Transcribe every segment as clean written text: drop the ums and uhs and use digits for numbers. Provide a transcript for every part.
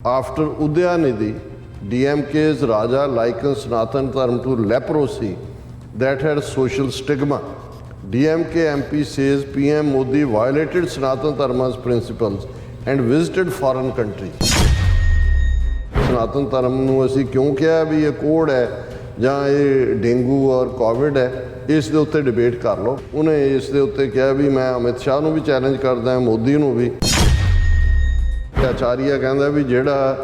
After Udayamnidhi, DMK's Raja likened Sanatan Dharma to leprosy that had social stigma. DMK MP says PM Modi violated Sanatan Dharma's principles and visited foreign countries. सनातन धर्म ਨੂੰ ਅਸੀਂ ਕਿਉਂ ਕਿਹਾ ਵੀ ਇਹ code ਹੈ ਜਾਂ ਇਹ ਡੇਂਗੂ ਔਰ ਕੋਵਿਡ ਹੈ, ਇਸ ਦੇ ਉੱਤੇ ਡਿਬੇਟ ਕਰ ਲਓ। ਉਹਨੇ ਇਸ ਦੇ ਉੱਤੇ ਕਿਹਾ ਵੀ ਮੈਂ ਅਮਿਤ ਸ਼ਾਹ ਨੂੰ ਵੀ ਚੈਲੰਜ ਕਰਦਾ ਹਾਂ, ਮੋਦੀ ਨੂੰ ਵੀ। ਆਚਾਰੀਆ ਕਹਿੰਦਾ ਵੀ ਜਿਹੜਾ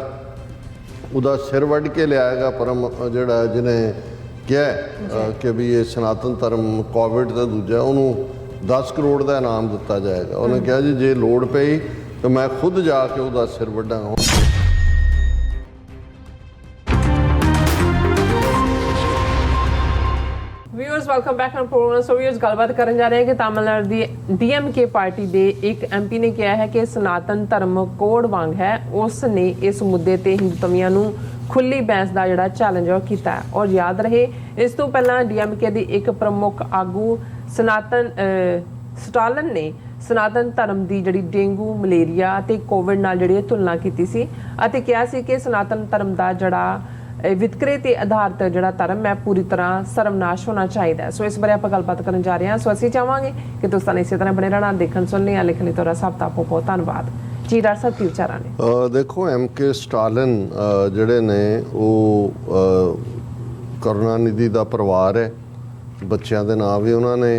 ਉਹਦਾ ਸਿਰ ਵੱਢ ਕੇ ਲਿਆਏਗਾ ਪਰਮ, ਜਿਹੜਾ ਜਿਹਨੇ ਕਿਹਾ ਕਿ ਵੀ ਇਹ ਸਨਾਤਨ ਧਰਮ ਕੋਵਿਡ ਦਾ ਦੂਜਾ, ਉਹਨੂੰ 10 ਕਰੋੜ ਦਾ ਇਨਾਮ ਦਿੱਤਾ ਜਾਏਗਾ। ਉਹਨੇ ਕਿਹਾ ਜੀ ਜੇ ਲੋੜ ਪਈ ਤਾਂ ਮੈਂ ਖੁਦ ਜਾ ਕੇ ਉਹਦਾ ਸਿਰ ਵੱਢਾਂਗਾ। Viewers welcome back on programme. So viewers गलबात करन जा रहे हैं कि तमिलनाडु दी डीएमके पार्टी दे एक एमपी ने कहा है कि सनातन धर्म कोड वांग है। उसने इस मुद्दे ते हिंदुत्वियां नूं खुली बहस का जिहड़ा चैलेंज है किया। और याद रहे इस तो पहला डीएमके दी एक प्रमुख आगू स्टालिन ने सनातन धर्म की जिहड़ी डेंगू मलेरिया ते कोविड नाल जिहड़ी तुलना की सी अते कहा सी कि सनातन धर्म का जिहड़ा वितकरे ते आधारित जिहड़ा धर्म है पूरी तरह सर्वनाश होना चाहिए। सो इस बारे आप गलबात करन जा रहे हैं। सो असीं चाहांगे कि तुसीं इसी तरह बने रहना, देखण सुनने लिखने तो सब दा बहुत धन्नवाद जी। डॉक्टर साहब की विचार ने देखो MK स्टालिन जिहड़े ने वो करुणानिधि दा परिवार है, बच्चों के नाम भी उन्होंने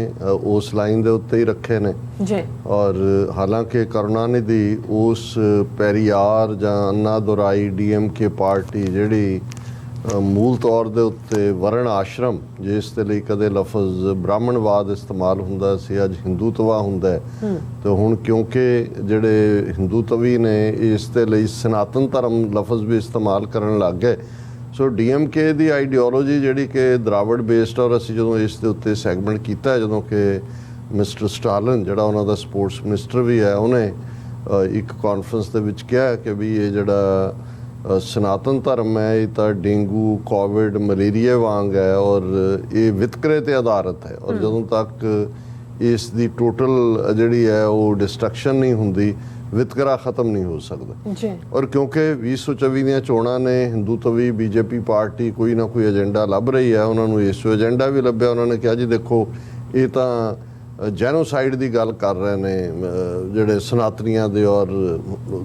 उस लाइन के उत्ते ही रखे ने जी। और हालांकि करुणानिधि उस पेरियार जां अन्नादुराई DMK पार्टी जिहड़ी मूल तौर के उत्ते वर्ण आश्रम जिस दे लई कदे लफज ब्राह्मणवाद इस्तेमाल हुंदा सी, अज हिंदूत्वा हुंदा है। तो हुण क्योंकि जिहड़े हिंदूत्वी ने इस दे लई सनातन धर्म लफज भी इस्तेमाल करन लग गए। सो DMK की आइडियोलॉजी जिहड़ी कि द्राविड़ बेस्ड, और असीं जदों इस दे उत्ते सैगमेंट कीता है, जदों कि मिस्टर स्टालिन जिहड़ा उन्हां दा स्पोर्ट्स मिनिस्टर भी है, उन्हें एक कॉन्फ्रेंस दे विच कहा कि भी ये जिहड़ा सनातन धर्म है ये तो डेंगू कोविड मलेरिया वांग है और ये वितकरे ते आधारित है। और जदों तक इस दी टोटल जिहड़ी है वो डिस्ट्रक्शन नहीं हुंदी, वितकरा खत्म नहीं हो सकता। और क्योंकि 2024 ਦੀਆਂ ਚੋਣਾਂ ਨੇ ਹਿੰਦੂਤਵੀ BJP ਪਾਰਟੀ ਕੋਈ ਨਾ ਕੋਈ ਏਜੰਡਾ ਲੱਭ ਰਹੀ ਹੈ, ਉਹਨਾਂ ਨੂੰ ਇਸ ਏਜੰਡਾ ਵੀ ਲੱਭਿਆ। ਉਹਨਾਂ ਨੇ ਕਿਹਾ ਜੀ ਦੇਖੋ ਇਹ ਤਾਂ ਜੈਨੋਸਾਈਡ ਦੀ ਗੱਲ ਕਰ ਰਹੇ ਨੇ ਜਿਹੜੇ ਸਨਾਤਨੀਆਂ ਦੇ ਔਰ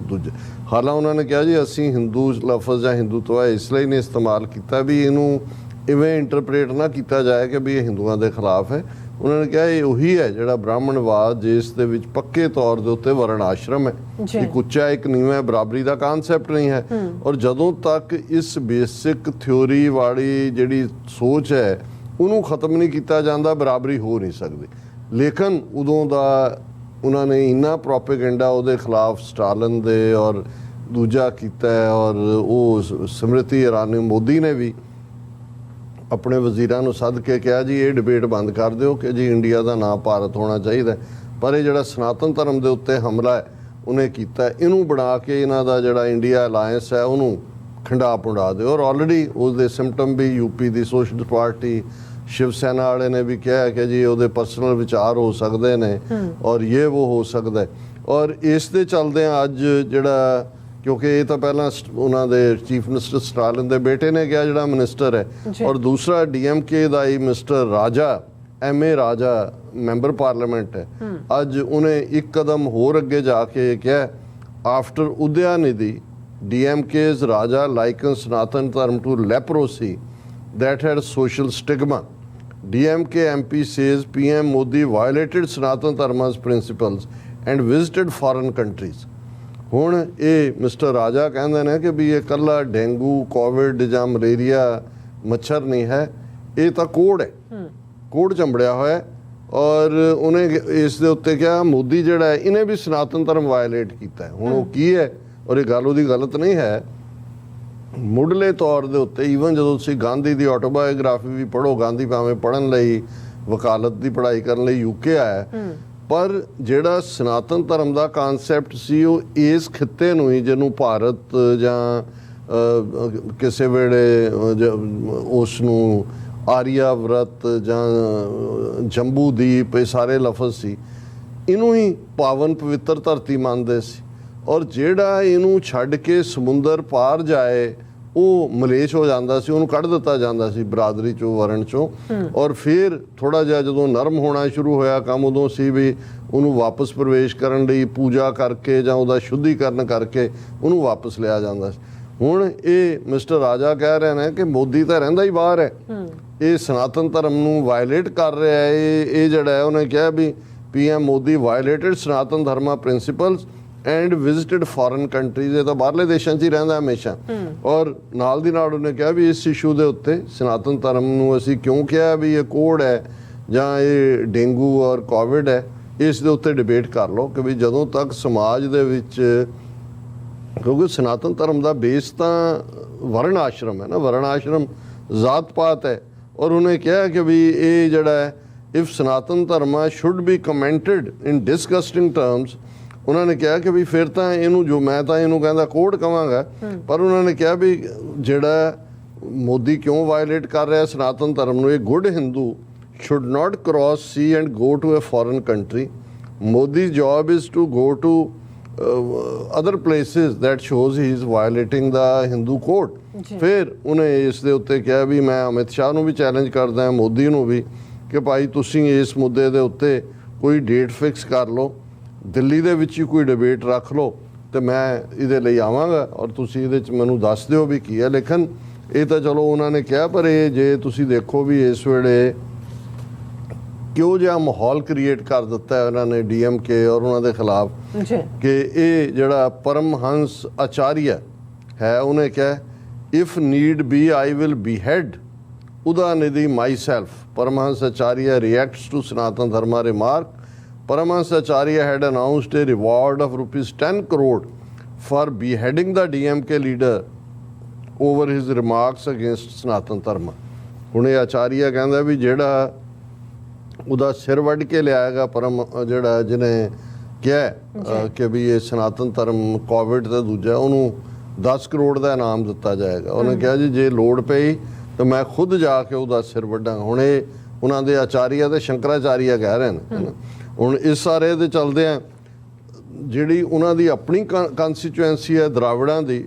ਦੂਜੇ। ਹਾਲਾਂ ਉਹਨਾਂ ਨੇ ਕਿਹਾ ਜੀ ਅਸੀਂ ਹਿੰਦੂ ਲਫ਼ਜ਼ ਜਾਂ ਹਿੰਦੂਤਵਾ ਇਸ ਲਈ ਨਹੀਂ ਇਸਤੇਮਾਲ ਕੀਤਾ ਵੀ ਇਹਨੂੰ ਇਵੇਂ ਇੰਟਰਪ੍ਰੇਟ ਨਾ ਕੀਤਾ ਜਾਏ ਕਿ ਵੀ ਇਹ ਹਿੰਦੂਆਂ ਦੇ ਖਿਲਾਫ ਹੈ। ਉਹਨਾਂ ਨੇ ਕਿਹਾ ਇਹ ਉਹੀ ਹੈ ਜਿਹੜਾ ਬ੍ਰਾਹਮਣਵਾਦ ਜਿਸ ਦੇ ਵਿੱਚ ਪੱਕੇ ਤੌਰ ਦੇ ਉੱਤੇ ਵਰਣ ਆਸ਼ਰਮ ਹੈ, ਇੱਕ ਉੱਚਾ ਇੱਕ ਨੀਵਾਂ, ਬਰਾਬਰੀ ਦਾ ਕਾਨਸੈਪਟ ਨਹੀਂ ਹੈ। ਔਰ ਜਦੋਂ ਤੱਕ ਇਸ ਬੇਸਿਕ ਥਿਓਰੀ ਵਾਲੀ ਜਿਹੜੀ ਸੋਚ ਹੈ ਉਹਨੂੰ ਖਤਮ ਨਹੀਂ ਕੀਤਾ ਜਾਂਦਾ, ਬਰਾਬਰੀ ਹੋ ਨਹੀਂ ਸਕਦੀ। ਲੇਕਿਨ ਉਦੋਂ ਦਾ ਉਹਨਾਂ ਨੇ ਇੰਨਾ ਪ੍ਰੋਪੇਗੈਂਡਾ ਉਹਦੇ ਖਿਲਾਫ ਸਟਾਲਿਨ ਦੇ ਔਰ ਦੂਜਾ ਕੀਤਾ ਔਰ ਉਹ ਸਮ੍ਰਿਤੀ ਇਰਾਨੀ ਮੋਦੀ ਨੇ ਵੀ ਆਪਣੇ ਵਜ਼ੀਰਾਂ ਨੂੰ ਸੱਦ ਕੇ ਕਿਹਾ ਜੀ ਇਹ ਡਿਬੇਟ ਬੰਦ ਕਰ ਦਿਓ ਕਿ ਜੀ ਇੰਡੀਆ ਦਾ ਨਾਂ ਭਾਰਤ ਹੋਣਾ ਚਾਹੀਦਾ। ਪਰ ਇਹ ਜਿਹੜਾ ਸਨਾਤਨ ਧਰਮ ਦੇ ਉੱਤੇ ਹਮਲਾ ਹੈ ਉਹਨੇ ਕੀਤਾ, ਇਹਨੂੰ ਬਣਾ ਕੇ ਇਹਨਾਂ ਦਾ ਜਿਹੜਾ ਇੰਡੀਆ ਅਲਾਇੰਸ ਹੈ ਉਹਨੂੰ ਖੰਡਾ ਪੁੰਡਾ ਦਿਓ। ਔਰ ਆਲਰੇਡੀ ਉਸਦੇ ਸਿੰਪਟਮ ਵੀ UP ਦੀ ਸੋਸ਼ਲ ਪਾਰਟੀ शिव सेना वाले ने भी कहा कि जी वो परसनल विचार हो सकते हैं और ये वो हो सकता है। और इस दे चलदे अज जिहड़ा क्योंकि ये तो पहला उन्होंने चीफ मिनिस्टर स्टालिन के बेटे ने कहा जिहड़ा मिनिस्टर है, और दूसरा DMK का ही मिस्टर राजा MA राजा मैंबर पार्लीमेंट है, अज उन्हें एक कदम होर अगे जाके कहा after Udhayanidhi DMK's Raja likened Sanatan Dharma to leprosy that had social stigma. DMK MP says PM Modi violated Sanatan Dharma's principles and visited foreign countries. ਹੁਣ ਇਹ ਮਿਸਟਰ ਰਾਜਾ ਕਹਿੰਦੇ ਨੇ ਕਿ ਵੀ ਇਹ ਕੱਲਾ ਡੇਂਗੂ ਕੋਵਿਡ ਜਾਂ ਮਲੇਰੀਆ ਮੱਛਰ ਨਹੀਂ ਹੈ, ਇਹ ਤਾਂ ਕੋਡ ਹੈ, ਕੋਡ ਚੰਬੜਿਆ ਹੋਇਆ ਹੈ। ਔਰ ਉਹਨੇ ਇਸ ਦੇ ਉੱਤੇ ਕਿਹਾ ਮੋਦੀ ਜਿਹੜਾ ਹੈ ਇਹਨੇ ਵੀ ਸਨਾਤਨ ਧਰਮ ਵਾਇਲੇਟ ਕੀਤਾ ਹੈ। ਹੁਣ ਉਹ ਕੀ ਹੈ, ਔਰ ਇਹ ਗੱਲ ਉਹਦੀ ਗਲਤ ਨਹੀਂ ਹੈ। ਮੁੱਢਲੇ ਤੌਰ ਦੇ ਉੱਤੇ ਈਵਨ ਜਦੋਂ ਤੁਸੀਂ ਗਾਂਧੀ ਦੀ ਆਟੋਬਾਇਓਗ੍ਰਾਫੀ ਵੀ ਪੜ੍ਹੋ, ਗਾਂਧੀ ਭਾਵੇਂ ਪੜ੍ਹਨ ਲਈ ਵਕਾਲਤ ਦੀ ਪੜ੍ਹਾਈ ਕਰਨ ਲਈ UK ਆਇਆ, ਪਰ ਜਿਹੜਾ ਸਨਾਤਨ ਧਰਮ ਦਾ ਕਾਨਸੈਪਟ ਸੀ ਉਹ ਇਸ ਖਿੱਤੇ ਨੂੰ ਹੀ, ਜਿਹਨੂੰ ਭਾਰਤ ਜਾਂ ਕਿਸੇ ਵੇਲੇ ਉਸ ਨੂੰ ਆਰੀਆ ਵਰਤ ਜਾਂ ਜੰਬੂ ਦੀਪ, ਇਹ ਸਾਰੇ ਲਫ਼ਜ਼ ਸੀ, ਇਹਨੂੰ ਹੀ ਪਾਵਨ ਪਵਿੱਤਰ ਧਰਤੀ ਮੰਨਦੇ ਸੀ। ਔਰ ਜਿਹੜਾ ਇਹਨੂੰ ਛੱਡ ਕੇ ਸਮੁੰਦਰ ਪਾਰ ਜਾਏ ਉਹ ਮਲੇਸ਼ ਹੋ ਜਾਂਦਾ ਸੀ, ਉਹਨੂੰ ਕੱਢ ਦਿੱਤਾ ਜਾਂਦਾ ਸੀ ਬਰਾਦਰੀ ਚੋਂ, ਵਰਣ ਚੋਂ। ਔਰ ਫਿਰ ਥੋੜਾ ਜਿਹਾ ਜਦੋਂ ਨਰਮ ਹੋਣਾ ਸ਼ੁਰੂ ਹੋਇਆ ਕੰਮ, ਉਦੋਂ ਸੀ ਵੀ ਉਹਨੂੰ ਵਾਪਸ ਪ੍ਰਵੇਸ਼ ਕਰਨ ਲਈ ਪੂਜਾ ਕਰਕੇ ਜਾਂ ਉਹਦਾ ਸ਼ੁੱਧੀਕਰਨ ਕਰਕੇ ਉਹਨੂੰ ਵਾਪਸ ਲਿਆ ਜਾਂਦਾ ਸੀ। ਹੁਣ ਇਹ ਮਿਸਟਰ ਰਾਜਾ ਕਹਿ ਰਹੇ ਨੇ ਕਿ ਮੋਦੀ ਤਾਂ ਰਹਿੰਦਾ ਹੀ ਬਾਹਰ ਹੈ, ਇਹ ਸਨਾਤਨ ਧਰਮ ਨੂੰ ਵਾਇਲੇਟ ਕਰ ਰਿਹਾ ਹੈ। ਇਹ ਜਿਹੜਾ ਹੈ ਉਹਨੇ ਕਿਹਾ ਵੀ PM Modi violated Sanatan Dharma principles and visited foreign countries. ਇਹ ਤਾਂ ਬਾਹਰਲੇ ਦੇਸ਼ਾਂ 'ਚ ਹੀ ਰਹਿੰਦਾ ਹਮੇਸ਼ਾ। ਔਰ ਨਾਲ ਦੀ ਨਾਲ ਉਹਨੇ ਕਿਹਾ ਵੀ ਇਸ ਇਸ਼ੂ ਦੇ ਉੱਤੇ ਸਨਾਤਨ ਧਰਮ ਨੂੰ ਅਸੀਂ ਕਿਉਂ ਕਿਹਾ ਵੀ ਇਹ ਕੋਡ ਹੈ ਜਾਂ ਇਹ ਡੇਂਗੂ ਔਰ ਕੋਵਿਡ ਹੈ, ਇਸ ਦੇ ਉੱਤੇ ਡਿਬੇਟ ਕਰ ਲਓ ਕਿ ਵੀ ਜਦੋਂ ਤੱਕ ਸਮਾਜ ਦੇ ਵਿੱਚ, ਕਿਉਂਕਿ ਸਨਾਤਨ ਧਰਮ ਦਾ ਬੇਸ ਤਾਂ ਵਰਣ ਆਸ਼ਰਮ ਹੈ ਨਾ, ਵਰਣ ਆਸ਼ਰਮ ਜ਼ਾਤ ਪਾਤ ਹੈ। ਔਰ ਉਹਨੇ ਕਿਹਾ ਕਿ ਵੀ ਇਹ ਜਿਹੜਾ ਹੈ if Sanatan Dharma should be commented in disgusting terms, ਉਹਨਾਂ ਨੇ ਕਿਹਾ ਕਿ ਵੀ ਫਿਰ ਤਾਂ ਇਹਨੂੰ, ਜੋ ਮੈਂ ਤਾਂ ਇਹਨੂੰ ਕਹਿੰਦਾ ਕੋਡ ਕਵਾਂਗਾ, ਪਰ ਉਹਨਾਂ ਨੇ ਕਿਹਾ ਵੀ ਜਿਹੜਾ ਮੋਦੀ ਕਿਉਂ ਵਾਇਲੇਟ ਕਰ ਰਿਹਾ ਸਨਾਤਨ ਧਰਮ ਨੂੰ, ਇਹ good Hindu should not cross sea and go to a foreign country. Modi's job is to go to other places that shows he is violating the Hindu code. ਫਿਰ ਉਹਨੇ ਇਸ ਦੇ ਉੱਤੇ ਕਿਹਾ ਵੀ ਮੈਂ ਅਮਿਤ ਸ਼ਾਹ ਨੂੰ ਵੀ ਚੈਲੰਜ ਕਰਦਾ ਹਾਂ, ਮੋਦੀ ਨੂੰ ਵੀ, ਕਿ ਭਾਈ ਤੁਸੀਂ ਇਸ ਮੁੱਦੇ ਦੇ ਉੱਤੇ ਕੋਈ ਡੇਟ ਫਿਕਸ ਕਰ ਲਓ, ਦਿੱਲੀ ਦੇ ਵਿੱਚ ਹੀ ਕੋਈ ਡਿਬੇਟ ਰੱਖ ਲਓ ਤੇ ਮੈਂ ਇਹਦੇ ਲਈ ਆਵਾਂਗਾ ਔਰ ਤੁਸੀਂ ਇਹਦੇ 'ਚ ਮੈਨੂੰ ਦੱਸ ਦਿਓ ਵੀ ਕੀ ਹੈ। ਲੇਕਿਨ ਇਹ ਤਾਂ ਚਲੋ ਉਹਨਾਂ ਨੇ ਕਿਹਾ, ਪਰ ਇਹ ਜੇ ਤੁਸੀਂ ਦੇਖੋ ਵੀ ਇਸ ਵੇਲੇ ਕਿਉਂ ਜਿਹਾ ਮਾਹੌਲ ਕ੍ਰੀਏਟ ਕਰ ਦਿੱਤਾ ਹੈ ਉਹਨਾਂ ਨੇ DMK ਔਰ ਉਹਨਾਂ ਦੇ ਖਿਲਾਫ, ਕਿ ਇਹ ਜਿਹੜਾ ਪਰਮਹੰਸ ਆਚਾਰੀਆ ਹੈ ਉਹਨੇ ਕਿਹਾ if need B I will behead Udhanidhi myself. Paramahansa Acharya reacts to Sanatana Dharma remark. Paramahansa Acharya had announced a reward of rupees 10 crore for beheading the DMK leader over his remarks against Sanatana Dharma. ਹੁਣ ਇਹ ਆਚਾਰੀਆ ਕਹਿੰਦਾ ਵੀ ਜਿਹੜਾ ਉਹਦਾ ਸਿਰ ਵੱਢ ਕੇ ਲਿਆਏਗਾ ਪਰਮ, ਜਿਹੜਾ ਜਿਹਨੇ ਕਿਹਾ ਕਿ ਵੀ ਇਹ ਸਨਾਤਨ ਧਰਮ ਕੋਵਿਡ ਦਾ ਦੂਜਾ, ਉਹਨੂੰ 10 ਕਰੋੜ ਦਾ ਇਨਾਮ ਦਿੱਤਾ ਜਾਏਗਾ। ਉਹਨੇ ਕਿਹਾ ਜੀ ਜੇ ਲੋੜ ਪਈ ਤਾਂ ਮੈਂ ਖੁਦ ਜਾ ਕੇ ਉਹਦਾ ਸਿਰ ਵੱਢਾਂਗਾ। ਹੁਣ ਇਹ ਉਹਨਾਂ ਦੇ ਆਚਾਰੀਆ ਤੇ ਸ਼ੰਕਰਾਚਾਰੀਆ ਕਹਿ ਰਹੇ ਨੇ। ਹੁਣ ਇਸ ਸਾਰੇ ਦੇ ਚੱਲਦੇ ਆ, ਜਿਹੜੀ ਉਹਨਾਂ ਦੀ ਆਪਣੀ ਕੰਸਟੀਚੁਐਂਸੀ ਹੈ ਦਰਾਵੜਾਂ ਦੀ,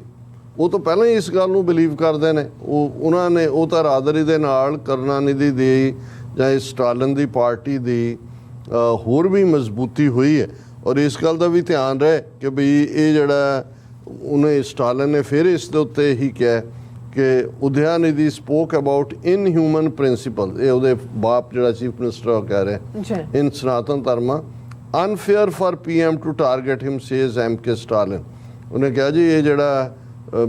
ਉਹ ਤਾਂ ਪਹਿਲਾਂ ਹੀ ਇਸ ਗੱਲ ਨੂੰ ਬਿਲੀਵ ਕਰਦੇ ਨੇ। ਉਹਨਾਂ ਨੇ ਉਹ ਤਾਂ ਰਾਦਰੀ ਦੇ ਨਾਲ ਕਰੁਣਾਨਿਧੀ ਦੀ ਜਾਂ ਇਸ ਸਟਾਲਿਨ ਦੀ ਪਾਰਟੀ ਦੀ ਹੋਰ ਵੀ ਮਜ਼ਬੂਤੀ ਹੋਈ ਹੈ। ਔਰ ਇਸ ਗੱਲ ਦਾ ਵੀ ਧਿਆਨ ਰਹੇ ਕਿ ਵੀ ਇਹ ਜਿਹੜਾ ਉਹਨੇ ਸਟਾਲਿਨ ਨੇ ਫਿਰ ਇਸ ਦੇ ਉੱਤੇ ਹੀ ਕਿਹਾ ਕਿ Udhayanidhi spoke about inhuman principle. ਇਹ ਉਹਦੇ ਬਾਪ ਜਿਹੜਾ ਚੀਫ ਮਿਨਿਸਟਰ ਕਹਿ ਰਿਹਾ in Sanatan Dharma unfair for PM to target him says MK Stalin. ਉਹਨੇ ਕਿਹਾ ਜੀ ਇਹ ਜਿਹੜਾ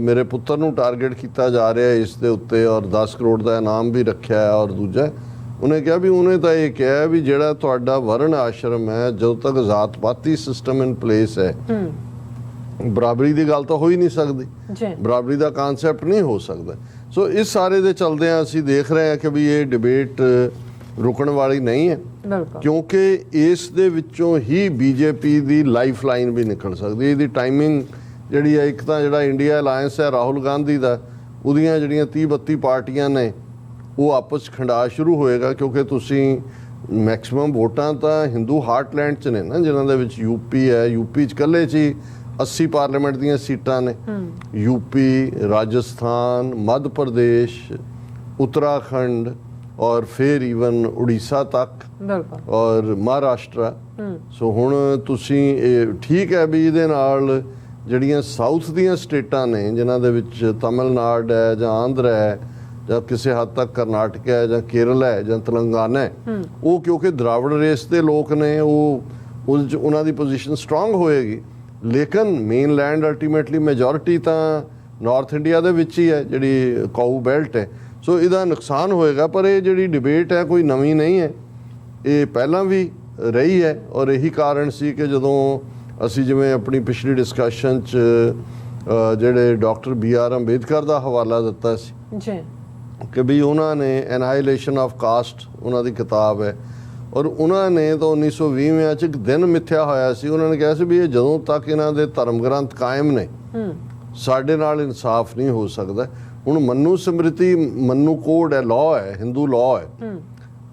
ਮੇਰੇ ਪੁੱਤਰ ਨੂੰ ਟਾਰਗੇਟ ਕੀਤਾ ਜਾ ਰਿਹਾ ਇਸ ਦੇ ਉੱਤੇ ਔਰ 10 ਕਰੋੜ ਦਾ ਇਨਾਮ ਵੀ ਰੱਖਿਆ ਹੈ। ਔਰ ਦੂਜਾ ਉਹਨੇ ਕਿਹਾ ਵੀ ਉਹਨੇ ਤਾਂ ਇਹ ਕਿਹਾ ਵੀ ਜਿਹੜਾ ਤੁਹਾਡਾ ਵਰਣ ਆਸ਼ਰਮ ਹੈ, ਜਦੋਂ ਤੱਕ ਜ਼ਾਤ ਪਾਤੀ ਸਿਸਟਮ ਇਨ ਪਲੇਸ ਹੈ, ਬਰਾਬਰੀ ਦੀ ਗੱਲ ਤਾਂ ਹੋ ਹੀ ਨਹੀਂ ਸਕਦੀ, ਬਰਾਬਰੀ ਦਾ ਕਨਸੈਪਟ ਨਹੀਂ ਹੋ ਸਕਦਾ। ਸੋ ਇਸ ਸਾਰੇ ਦੇ ਚਲਦੇ ਆ ਅਸੀਂ ਦੇਖ ਰਹੇ ਹਾਂ ਕਿ ਵੀ ਇਹ ਡਿਬੇਟ ਰੁਕਣ ਵਾਲੀ ਨਹੀਂ ਹੈ, ਕਿਉਂਕਿ ਇਸ ਦੇ ਵਿੱਚੋਂ ਹੀ BJP ਦੀ ਲਾਈਫ ਲਾਈਨ ਵੀ ਨਿਕਲ ਸਕਦੀ ਹੈ। ਇਹਦੀ ਟਾਈਮਿੰਗ ਜਿਹੜੀ ਹੈ, ਇੱਕ ਤਾਂ ਜਿਹੜਾ ਇੰਡੀਆ ਅਲਾਇੰਸ ਹੈ ਰਾਹੁਲ ਗਾਂਧੀ ਦਾ, ਉਹਦੀਆਂ ਜਿਹੜੀਆਂ 30-32 ਪਾਰਟੀਆਂ ਨੇ ਉਹ ਆਪਸ 'ਚ ਖੰਡਾ ਸ਼ੁਰੂ ਹੋਏਗਾ, ਕਿਉਂਕਿ ਤੁਸੀਂ ਮੈਕਸਿਮਮ ਵੋਟਾਂ ਤਾਂ ਹਿੰਦੂ ਹਾਰਟਲੈਂਡ 'ਚ ਨੇ ਨਾ, ਜਿਨ੍ਹਾਂ ਦੇ ਵਿੱਚ UP ਹੈ। UP 'ਚ ਇਕੱਲੇ 'ਚ ਹੀ 80 ਪਾਰਲੀਮੈਂਟ ਦੀਆਂ ਸੀਟਾਂ ਨੇ। UP, ਰਾਜਸਥਾਨ, ਮੱਧ ਪ੍ਰਦੇਸ਼, ਉੱਤਰਾਖੰਡ ਔਰ ਫਿਰ ਈਵਨ ਉੜੀਸਾ ਤੱਕ ਔਰ ਮਹਾਰਾਸ਼ਟਰ। ਸੋ ਹੁਣ ਤੁਸੀਂ ਇਹ ਠੀਕ ਹੈ ਵੀ ਇਹਦੇ ਨਾਲ ਜਿਹੜੀਆਂ ਸਾਊਥ ਦੀਆਂ ਸਟੇਟਾਂ ਨੇ, ਜਿਨ੍ਹਾਂ ਦੇ ਵਿੱਚ ਤਮਿਲਨਾਡੂ ਹੈ ਜਾਂ ਆਂਧਰਾ ਹੈ ਜਾਂ ਕਿਸੇ ਹੱਦ ਤੱਕ ਕਰਨਾਟਕ ਹੈ ਜਾਂ ਕੇਰਲ ਹੈ ਜਾਂ ਤੇਲੰਗਾਨਾ ਹੈ, ਉਹ ਕਿਉਂਕਿ ਦਰਾਵੜ ਰੇਸ ਦੇ ਲੋਕ ਨੇ, ਉਹਨਾਂ ਦੀ ਪੋਜੀਸ਼ਨ ਸਟਰੋਂਗ ਹੋਏਗੀ। ਲੇਕਿਨ ਮੇਨ ਲੈਂਡ ਅਲਟੀਮੇਟਲੀ ਮੈਜੋਰਿਟੀ ਤਾਂ ਨਾਰਥ ਇੰਡੀਆ ਦੇ ਵਿੱਚ ਹੀ ਹੈ, ਜਿਹੜੀ ਕਾਊ ਬੈਲਟ ਹੈ। ਸੋ ਇਹਦਾ ਨੁਕਸਾਨ ਹੋਏਗਾ। ਪਰ ਇਹ ਜਿਹੜੀ ਡਿਬੇਟ ਹੈ ਕੋਈ ਨਵੀਂ ਨਹੀਂ ਹੈ, ਇਹ ਪਹਿਲਾਂ ਵੀ ਰਹੀ ਹੈ। ਔਰ ਇਹੀ ਕਾਰਨ ਸੀ ਕਿ ਜਦੋਂ ਅਸੀਂ ਜਿਵੇਂ ਆਪਣੀ ਪਿਛਲੀ ਡਿਸਕਸ਼ਨ 'ਚ ਜਿਹੜੇ ਡਾਕਟਰ BR ਅੰਬੇਦਕਰ ਦਾ ਹਵਾਲਾ ਦਿੱਤਾ ਸੀ ਕਿ ਵੀ ਉਹਨਾਂ ਨੇ ਐਨਾਈਲੇਸ਼ਨ ਆਫ ਕਾਸਟ, ਉਹਨਾਂ ਦੀ ਕਿਤਾਬ ਹੈ, ਔਰ ਉਹਨਾਂ ਨੇ ਤਾਂ 1920 'ਚ ਇੱਕ ਦਿਨ ਮਿੱਥਿਆ ਹੋਇਆ ਸੀ। ਉਹਨਾਂ ਨੇ ਕਿਹਾ ਸੀ ਵੀ ਇਹ ਜਦੋਂ ਤੱਕ ਇਹਨਾਂ ਦੇ ਧਰਮ ਗ੍ਰੰਥ ਕਾਇਮ ਨੇ, ਸਾਡੇ ਨਾਲ ਇਨਸਾਫ ਨਹੀਂ ਹੋ ਸਕਦਾ। ਹੁਣ ਮਨੂ ਸਮ੍ਰਿਤੀ, ਮਨੂ ਕੋਡ ਹੈ, ਲਾਅ ਹੈ, ਹਿੰਦੂ ਲਾਅ ਹੈ,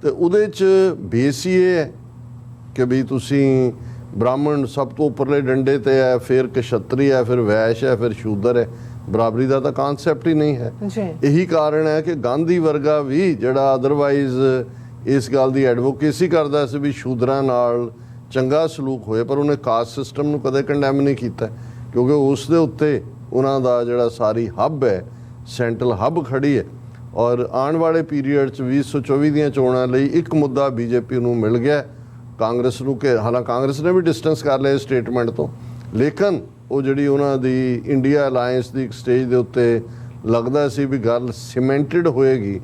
ਤੇ ਉਹਦੇ 'ਚ ਬੇਸ ਹੀ ਇਹ ਹੈ ਕਿ ਵੀ ਤੁਸੀਂ ਬ੍ਰਾਹਮਣ ਸਭ ਤੋਂ ਉੱਪਰਲੇ ਡੰਡੇ ਤੇ ਹੈ, ਫਿਰ ਕਸ਼ਤਰੀ ਹੈ, ਫਿਰ ਵੈਸ਼ ਹੈ, ਫਿਰ ਸ਼ੂਦਰ ਹੈ। ਬਰਾਬਰੀ ਦਾ ਤਾਂ ਕਾਨਸੈਪਟ ਹੀ ਨਹੀਂ ਹੈ। ਜੀ ਇਹੀ ਕਾਰਨ ਹੈ ਕਿ ਗਾਂਧੀ ਵਰਗਾ ਵੀ ਜਿਹੜਾ ਅਦਰਵਾਈਜ਼ ਇਸ ਗੱਲ ਦੀ ਐਡਵੋਕੇਸੀ ਕਰਦਾ ਸੀ ਵੀ ਸ਼ੂਦਰਾਂ ਨਾਲ ਚੰਗਾ ਸਲੂਕ ਹੋਏ, ਪਰ ਉਹਨੇ ਕਾਸਟ ਸਿਸਟਮ ਨੂੰ ਕਦੇ ਕੰਡੈਮ ਨਹੀਂ ਕੀਤਾ, ਕਿਉਂਕਿ ਉਸ ਦੇ ਉੱਤੇ ਉਹਨਾਂ ਦਾ ਜਿਹੜਾ ਸਾਰੀ ਹੱਬ ਹੈ, ਸੈਂਟਰਲ ਹੱਬ ਖੜੀ ਹੈ। ਔਰ ਆਉਣ ਵਾਲੇ ਪੀਰੀਅਡ 'ਚ 2024 ਦੀਆਂ ਚੋਣਾਂ ਲਈ ਇੱਕ ਮੁੱਦਾ ਬੀਜੇਪੀ ਨੂੰ ਮਿਲ ਗਿਆ, ਕਾਂਗਰਸ ਨੂੰ, ਕਿ ਹਾਲਾਂਕਿ ਕਾਂਗਰਸ ਨੇ ਵੀ ਡਿਸਟੈਂਸ ਕਰ ਲਿਆ ਸਟੇਟਮੈਂਟ ਤੋਂ, ਲੇਕਿਨ ਉਹ ਜਿਹੜੀ ਉਹਨਾਂ ਦੀ ਇੰਡੀਆ ਅਲਾਇੰਸ ਦੀ ਇੱਕ ਸਟੇਜ ਦੇ ਉੱਤੇ ਲੱਗਦਾ ਸੀ ਵੀ ਗੱਲ ਸੀਮੈਂਟਡ ਹੋਏਗੀ,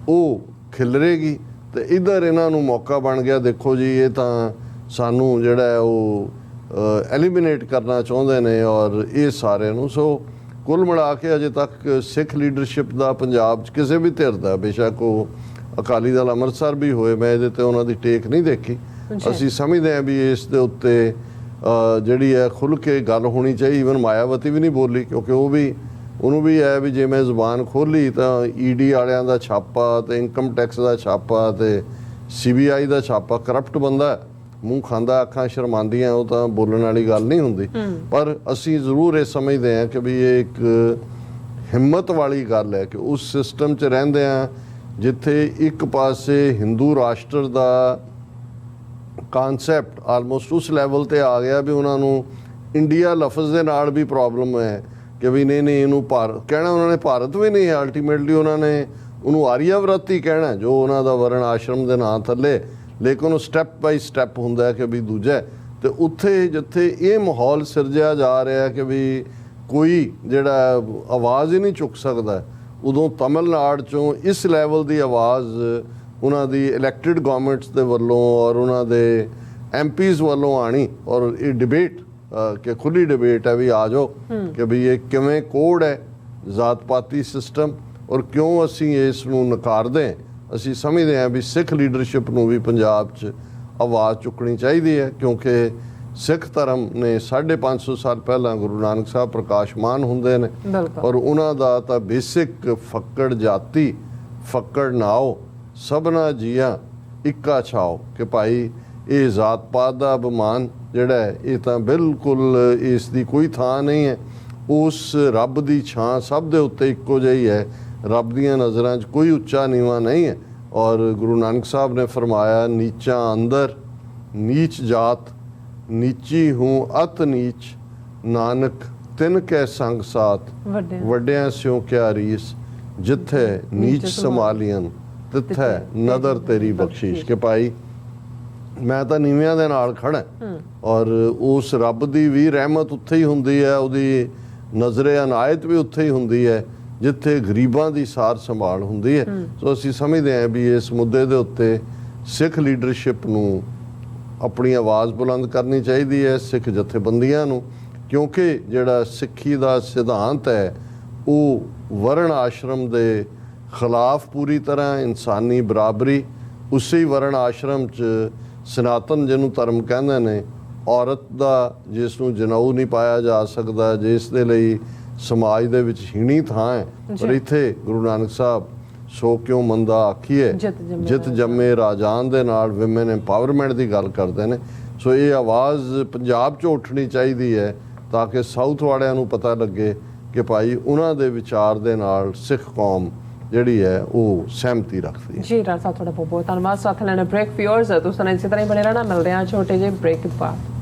ਉਹ ਖਿਲਰੇਗੀ। ਤੇ ਇਧਰ ਇਹਨਾਂ ਨੂੰ ਮੌਕਾ ਬਣ ਗਿਆ, ਦੇਖੋ ਜੀ ਇਹ ਤਾਂ ਸਾਨੂੰ ਜਿਹੜਾ ਹੈ ਉਹ ਐਲੀਮੀਨੇਟ ਕਰਨਾ ਚਾਹੁੰਦੇ ਨੇ ਔਰ ਇਹ ਸਾਰਿਆਂ ਨੂੰ। ਸੋ ਕੁੱਲ ਮਿਲਾ ਕੇ ਅਜੇ ਤੱਕ ਸਿੱਖ ਲੀਡਰਸ਼ਿਪ ਦਾ ਪੰਜਾਬ 'ਚ ਕਿਸੇ ਵੀ ਧਿਰ ਦਾ, ਬੇਸ਼ੱਕ ਉਹ ਅਕਾਲੀ ਦਲ ਅੰਮ੍ਰਿਤਸਰ ਵੀ ਹੋਏ, ਮੈਂ ਇਹਦੇ ਤੇ ਉਹਨਾਂ ਦੀ ਟੇਕ ਨਹੀਂ ਦੇਖੀ। ਅਸੀਂ ਸਮਝਦੇ ਹਾਂ ਵੀ ਇਸ ਦੇ ਉੱਤੇ ਜਿਹੜੀ ਹੈ ਖੁੱਲ੍ਹ ਕੇ ਗੱਲ ਹੋਣੀ ਚਾਹੀਦੀ। ਈਵਨ ਮਾਇਆਵਤੀ ਵੀ ਨਹੀਂ ਬੋਲੀ, ਕਿਉਂਕਿ ਉਹਨੂੰ ਵੀ ਹੈ ਵੀ ਜੇ ਮੈਂ ਜ਼ੁਬਾਨ ਖੋਲ੍ਹੀ ਤਾਂ ਈਡੀ ਵਾਲਿਆਂ ਦਾ ਛਾਪਾ ਤੇ ਇਨਕਮ ਟੈਕਸ ਦਾ ਛਾਪਾ ਤੇ CBI ਦਾ ਛਾਪਾ, ਕਰਪਟ ਬੰਦਾ, ਮੂੰਹ ਖਾਂਦਾ ਅੱਖਾਂ ਸ਼ਰਮਾਉਂਦੀਆਂ, ਉਹ ਤਾਂ ਬੋਲਣ ਵਾਲੀ ਗੱਲ ਨਹੀਂ ਹੁੰਦੀ। ਪਰ ਅਸੀਂ ਜ਼ਰੂਰ ਇਹ ਸਮਝਦੇ ਹਾਂ ਕਿ ਵੀ ਇਹ ਇੱਕ ਹਿੰਮਤ ਵਾਲੀ ਗੱਲ ਹੈ ਕਿ ਉਸ ਸਿਸਟਮ 'ਚ ਰਹਿੰਦੇ ਹਾਂ ਜਿੱਥੇ ਇੱਕ ਪਾਸੇ ਹਿੰਦੂ ਰਾਸ਼ਟਰ ਦਾ ਕਾਨਸੈਪਟ ਆਲਮੋਸਟ ਉਸ ਲੈਵਲ ਤੇ ਆ ਗਿਆ ਵੀ ਉਹਨਾਂ ਨੂੰ ਇੰਡੀਆ ਲਫ਼ਜ਼ ਦੇ ਨਾਲ ਵੀ ਪ੍ਰੋਬਲਮ ਹੈ ਕਿ ਵੀ ਨਹੀਂ ਇਹਨੂੰ ਭਾਰਤ ਕਹਿਣਾ, ਉਹਨਾਂ ਨੇ ਭਾਰਤ ਵੀ ਨਹੀਂ ਹੈ, ਅਲਟੀਮੇਟਲੀ ਉਹਨਾਂ ਨੇ ਉਹਨੂੰ ਆਰੀਆਵਰਤ ਹੀ ਕਹਿਣਾ, ਜੋ ਉਹਨਾਂ ਦਾ ਵਰਣ ਆਸ਼ਰਮ ਦੇ ਨਾਂ ਥੱਲੇ, ਲੇਕਿਨ ਉਹ ਸਟੈਪ ਬਾਈ ਸਟੈਪ ਹੁੰਦਾ ਹੈ ਕਿ ਵੀ ਦੂਜਾ। ਤੇ ਉੱਥੇ ਜਿੱਥੇ ਇਹ ਮਾਹੌਲ ਸਿਰਜਿਆ ਜਾ ਰਿਹਾ ਕਿ ਵੀ ਕੋਈ ਜਿਹੜਾ ਆਵਾਜ਼ ਹੀ ਨਹੀਂ ਚੁੱਕ ਸਕਦਾ, ਉਦੋਂ ਤਮਿਲਨਾਡੂ 'ਚੋਂ ਇਸ ਲੈਵਲ ਦੀ ਆਵਾਜ਼ ਉਹਨਾਂ ਦੀ ਇਲੈਕਟਿਡ ਗਵਰਨਮੈਂਟਸ ਦੇ ਵੱਲੋਂ ਔਰ ਉਹਨਾਂ ਦੇ MPs ਵੱਲੋਂ ਆਣੀ, ਔਰ ਇਹ ਡਿਬੇਟ ਕਿ ਖੁੱਲੀ ਡਿਬੇਟ ਹੈ ਵੀ ਆ ਜਾਓ ਕਿ ਵੀ ਇਹ ਕਿਵੇਂ ਕੋਡ ਹੈ ਜ਼ਾਤ ਪਾਤੀ ਸਿਸਟਮ ਔਰ ਕਿਉਂ ਅਸੀਂ ਇਸ ਨੂੰ ਨਕਾਰਦੇ। ਅਸੀਂ ਸਮਝਦੇ ਹਾਂ ਵੀ ਸਿੱਖ ਲੀਡਰਸ਼ਿਪ ਨੂੰ ਵੀ ਪੰਜਾਬ 'ਚ ਆਵਾਜ਼ ਚੁੱਕਣੀ ਚਾਹੀਦੀ ਹੈ, ਕਿਉਂਕਿ ਸਿੱਖ ਧਰਮ ਨੇ 550 ਸਾਲ ਪਹਿਲਾਂ ਗੁਰੂ ਨਾਨਕ ਸਾਹਿਬ ਪ੍ਰਕਾਸ਼ਮਾਨ ਹੁੰਦੇ ਨੇ ਔਰ ਉਹਨਾਂ ਦਾ ਤਾਂ ਬੇਸਿਕ ਫੱਕੜ ਜਾਤੀ ਫੱਕੜ ਨਾਓ ਸਭਨਾ ਜੀਆਂ ਇੱਕਾ ਛਾਓ, ਕਿ ਭਾਈ ਇਹ ਜ਼ਾਤ ਪਾਤ ਦਾ ਅਭਿਮਾਨ ਜਿਹੜਾ ਹੈ ਇਹ ਤਾਂ ਬਿਲਕੁਲ ਇਸ ਦੀ ਕੋਈ ਥਾਂ ਨਹੀਂ ਹੈ। ਉਸ ਰੱਬ ਦੀ ਛਾਂ ਸਭ ਦੇ ਉੱਤੇ ਇੱਕੋ ਜਿਹੀ ਹੈ, ਰੱਬ ਦੀਆਂ ਨਜ਼ਰਾਂ 'ਚ ਕੋਈ ਉੱਚਾ ਨੀਵਾਂ ਨਹੀਂ ਹੈ। ਔਰ ਗੁਰੂ ਨਾਨਕ ਸਾਹਿਬ ਨੇ ਫਰਮਾਇਆ, ਨੀਚਾਂ ਅੰਦਰ ਨੀਚ ਜਾਤ, ਨੀਚੀ ਹੂੰ ਅਤ ਨੀਚ, ਨਾਨਕ ਤਿਨ ਕੈ ਸੰਗ ਸਾਥ, ਵੱਡਿਆਂ ਸਿਉ ਕਿਆ ਰੀਸ, ਜਿੱਥੇ ਨੀਚ ਸੰਭਾਲੀਆਂ ਤਿੱਥੈ ਨਦਰ ਤੇਰੀ ਬਖਸ਼ੀਸ਼। ਕਿ ਭਾਈ ਮੈਂ ਤਾਂ ਨੀਵਿਆਂ ਦੇ ਨਾਲ ਖੜਾ ਔਰ ਉਸ ਰੱਬ ਦੀ ਵੀ ਰਹਿਮਤ ਉੱਥੇ ਹੀ ਹੁੰਦੀ ਹੈ, ਉਹਦੀ ਨਜ਼ਰੇ ਅਨਾਇਤ ਵੀ ਉੱਥੇ ਹੀ ਹੁੰਦੀ ਹੈ ਜਿੱਥੇ ਗਰੀਬਾਂ ਦੀ ਸਾਰ ਸੰਭਾਲ ਹੁੰਦੀ ਹੈ। ਸੋ ਅਸੀਂ ਸਮਝਦੇ ਹਾਂ ਵੀ ਇਸ ਮੁੱਦੇ ਦੇ ਉੱਤੇ ਸਿੱਖ ਲੀਡਰਸ਼ਿਪ ਨੂੰ ਆਪਣੀ ਆਵਾਜ਼ ਬੁਲੰਦ ਕਰਨੀ ਚਾਹੀਦੀ ਹੈ, ਸਿੱਖ ਜਥੇਬੰਦੀਆਂ ਨੂੰ, ਕਿਉਂਕਿ ਜਿਹੜਾ ਸਿੱਖੀ ਦਾ ਸਿਧਾਂਤ ਹੈ ਉਹ ਵਰਣ ਆਸ਼ਰਮ ਦੇ ਖਿਲਾਫ ਪੂਰੀ ਤਰ੍ਹਾਂ ਇਨਸਾਨੀ ਬਰਾਬਰੀ, ਉਸੇ ਹੀ ਵਰਣ ਆਸ਼ਰਮ 'ਚ ਸਨਾਤਨ ਜਿਹਨੂੰ ਧਰਮ ਕਹਿੰਦੇ ਨੇ, ਔਰਤ ਦਾ ਜਿਸ ਨੂੰ ਜਨੇਊ ਨਹੀਂ ਪਾਇਆ ਜਾ ਸਕਦਾ, ਜਿਸ ਦੇ ਲਈ ਸਮਾਜ ਦੇ ਵਿੱਚ ਹੀਣੀ ਥਾਂ ਹੈ, ਪਰ ਇੱਥੇ ਗੁਰੂ ਨਾਨਕ ਸਾਹਿਬ ਸੋ ਕਿਉਂ ਮੰਦਾ ਆਖੀਏ ਜਿਤ ਜੰਮੇ ਰਾਜਾਨ ਦੇ ਨਾਲ ਵਿਮਨ ਐਮਪਾਵਰਮੈਂਟ ਦੀ ਗੱਲ ਕਰਦੇ ਨੇ। ਸੋ ਇਹ ਆਵਾਜ਼ ਪੰਜਾਬ 'ਚੋਂ ਉੱਠਣੀ ਚਾਹੀਦੀ ਹੈ ਤਾਂ ਕਿ ਸਾਊਥ ਵਾਲਿਆਂ ਨੂੰ ਪਤਾ ਲੱਗੇ ਕਿ ਭਾਈ ਉਹਨਾਂ ਦੇ ਵਿਚਾਰ ਦੇ ਨਾਲ ਸਿੱਖ ਕੌਮ ਜਿਹੜੀ ਹੈ ਉਹ ਸਹਿਮਤੀ ਰੱਖਦੀ ਹੈ। ਜੀ ਡਾਕਟਰ ਸਾਹਿਬ ਤੁਹਾਡਾ ਬਹੁਤ ਬਹੁਤ ਧੰਨਵਾਦ। ਸਾਥ ਲੈਣਾ ਬ੍ਰੇਕ ਫਿਓਰਸ ਤੁਸੀਂ ਇਸੇ ਤਰ੍ਹਾਂ ਹੀ ਬਣੇ ਰਹਿਣਾ, ਮਿਲਦੇ ਹਾਂ ਛੋਟੇ ਜਿਹੇ ਬ੍ਰੇਕ ਬਾਅਦ।